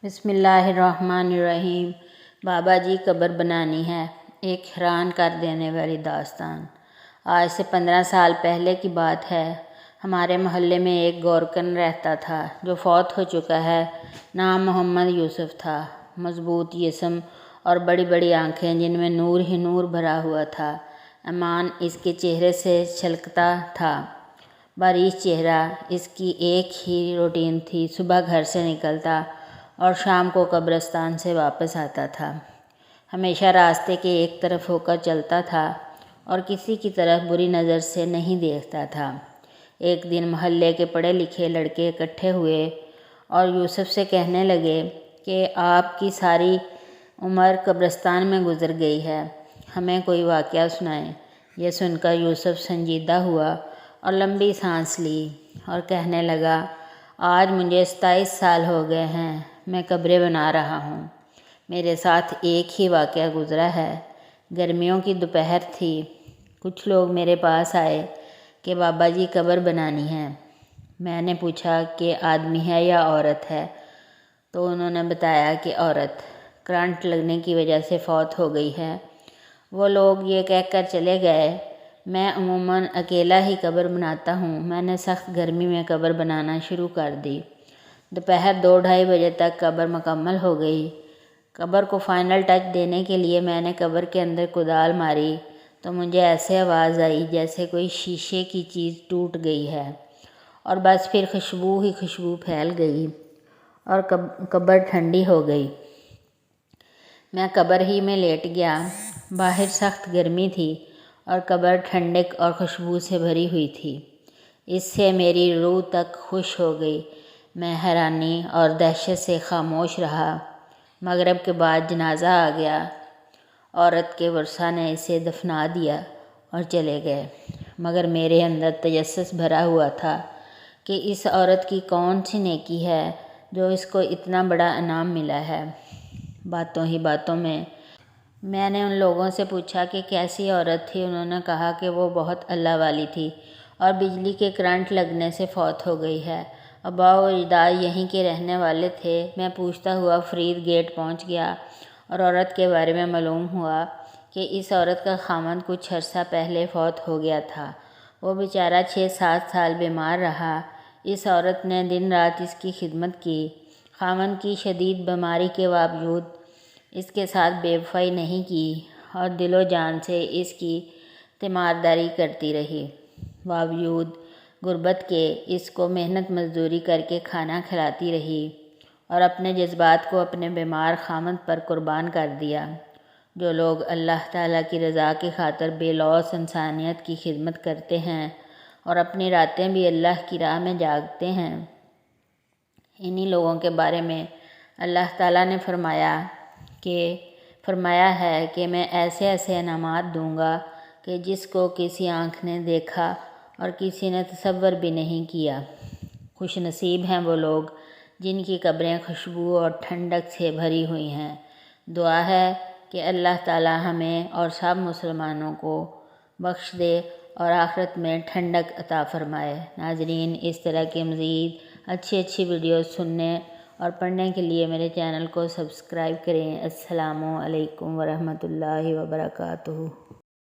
بسم اللہ الرحمن الرحیم۔ بابا جی قبر بنانی ہے، ایک حیران کر دینے والی داستان۔ آج سے 15 سال پہلے کی بات ہے۔ ہمارے محلے میں ایک گورکن رہتا تھا جو فوت ہو چکا ہے۔ نام محمد یوسف تھا۔ مضبوط جسم اور بڑی بڑی آنکھیں جن میں نور ہی نور بھرا ہوا تھا۔ ایمان اس کے چہرے سے چھلکتا تھا۔ باریک چہرہ، اس کی ایک ہی روٹین تھی، صبح گھر سے نکلتا اور شام کو قبرستان سے واپس آتا تھا۔ ہمیشہ راستے کے ایک طرف ہو کر چلتا تھا اور کسی کی طرف بری نظر سے نہیں دیکھتا تھا۔ ایک دن محلے کے پڑھے لکھے لڑکے اکٹھے ہوئے اور یوسف سے کہنے لگے کہ آپ کی ساری عمر قبرستان میں گزر گئی ہے، ہمیں کوئی واقعہ سنائیں۔ یہ سن کر یوسف سنجیدہ ہوا اور لمبی سانس لی اور کہنے لگا، آج مجھے 27 سال ہو گئے ہیں، میں قبریں بنا رہا ہوں۔ میرے ساتھ ایک ہی واقعہ گزرا ہے۔ گرمیوں کی دوپہر تھی۔ کچھ لوگ میرے پاس آئے کہ بابا جی قبر بنانی ہے۔ میں نے پوچھا کہ آدمی ہے یا عورت ہے، تو انہوں نے بتایا کہ عورت کرنٹ لگنے کی وجہ سے فوت ہو گئی ہے۔ وہ لوگ یہ کہہ کر چلے گئے، میں عموماً اکیلا ہی قبر بناتا ہوں۔ میں نے سخت گرمی میں قبر بنانا شروع کر دی۔ دوپہر 2-2:30 بجے تک قبر مکمل ہو گئی۔ قبر کو فائنل ٹچ دینے کے لیے میں نے قبر کے اندر کدال ماری تو مجھے ایسے آواز آئی جیسے کوئی شیشے کی چیز ٹوٹ گئی ہے، اور بس پھر خوشبو ہی خوشبو پھیل گئی اور قبر ٹھنڈی ہو گئی۔ میں قبر ہی میں لیٹ گیا۔ باہر سخت گرمی تھی اور قبر ٹھنڈک اور خوشبو سے بھری ہوئی تھی۔ اس سے میری روح تک خوش ہو گئی۔ میں حیرانی اور دہشت سے خاموش رہا۔ مغرب کے بعد جنازہ آ گیا۔ عورت کے ورثاء نے اسے دفنا دیا اور چلے گئے، مگر میرے اندر تجسس بھرا ہوا تھا کہ اس عورت کی کون سی نیکی ہے جو اس کو اتنا بڑا انعام ملا ہے۔ باتوں ہی باتوں میں نے ان لوگوں سے پوچھا کہ کیسی عورت تھی۔ انہوں نے کہا کہ وہ بہت اللہ والی تھی اور بجلی کے کرنٹ لگنے سے فوت ہو گئی ہے۔ آباء و اجداد یہیں کے رہنے والے تھے۔ میں پوچھتا ہوا فرید گیٹ پہنچ گیا اور عورت کے بارے میں معلوم ہوا کہ اس عورت کا خاوند کچھ عرصہ پہلے فوت ہو گیا تھا۔ وہ بیچارہ 6-7 سال بیمار رہا۔ اس عورت نے دن رات اس کی خدمت کی۔ خاوند کی شدید بیماری کے باوجود اس کے ساتھ بے وفائی نہیں کی اور دل و جان سے اس کی تیمارداری کرتی رہی۔ باوجود غربت کے اس کو محنت مزدوری کر کے کھانا کھلاتی رہی اور اپنے جذبات کو اپنے بیمار خاوند پر قربان کر دیا۔ جو لوگ اللہ تعالیٰ کی رضا کی خاطر بے لوث انسانیت کی خدمت کرتے ہیں اور اپنی راتیں بھی اللہ کی راہ میں جاگتے ہیں، انہی لوگوں کے بارے میں اللہ تعالیٰ نے فرمایا ہے کہ میں ایسے ایسے انعامات دوں گا کہ جس کو کسی آنکھ نے دیکھا اور کسی نے تصور بھی نہیں کیا۔ خوش نصیب ہیں وہ لوگ جن کی قبریں خوشبو اور ٹھنڈک سے بھری ہوئی ہیں۔ دعا ہے کہ اللہ تعالیٰ ہمیں اور سب مسلمانوں کو بخش دے اور آخرت میں ٹھنڈک عطا فرمائے۔ ناظرین، اس طرح کے مزید اچھی ویڈیوز سننے اور پڑھنے کے لیے میرے چینل کو سبسکرائب کریں۔ السلام علیکم ورحمۃ اللہ وبرکاتہ۔